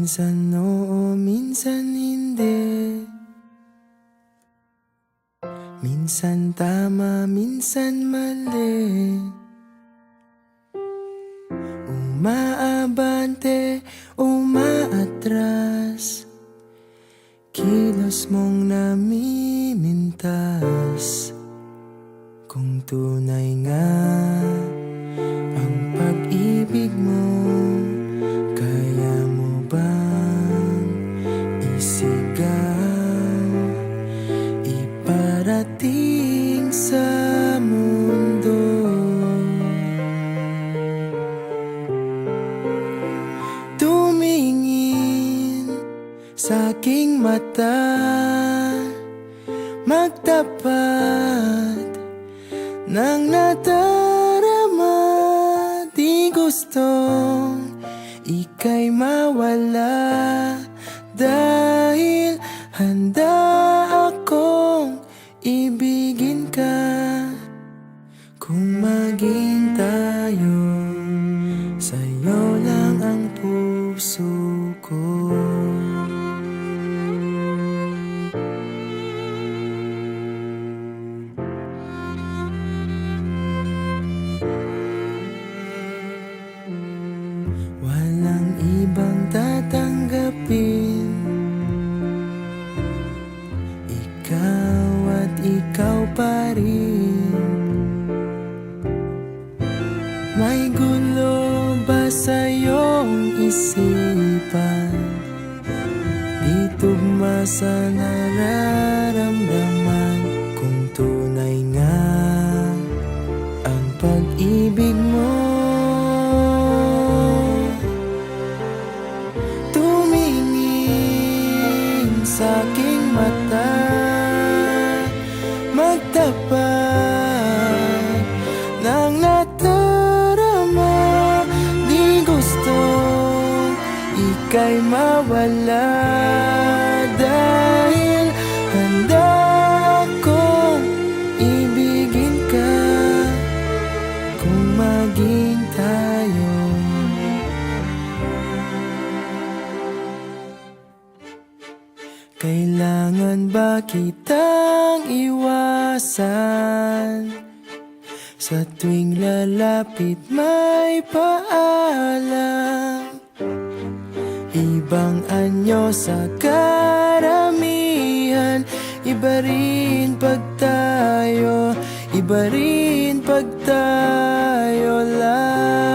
Minsan oo, minsan hindi. Minsan tama, minsan mali. Umaabante, umaatras. Kilos mong namimintas. Kung tunay nga ang pag-ibig mo, kaya mo bang isigaw, iparating sa mundo? Tumingin sa aking mata, magtapat ng nadarama. Di gustong ika'y mawala, dahil handa akong ibigin ka. Kung maging tayo, sa'yo lang ang puso ko. Walang ibang tatanggapin, ikaw at ikaw pa rin. May gulo ba sa iyong isipan? Di tugma sa nararamdaman. Kung tunay nga ang pag-ibig mo, tumingin sa aking mata, magtapat ng nadarama. Di gustong ika'y mawala, dahil handa akong ibigin ka. Kung maging tayo, kailangan ba kitang iwasan? Sa tuwing lalapit may paalam, ibang anyo sa karamihan. Iba rin pag tayo, iba rin pag tayo lang.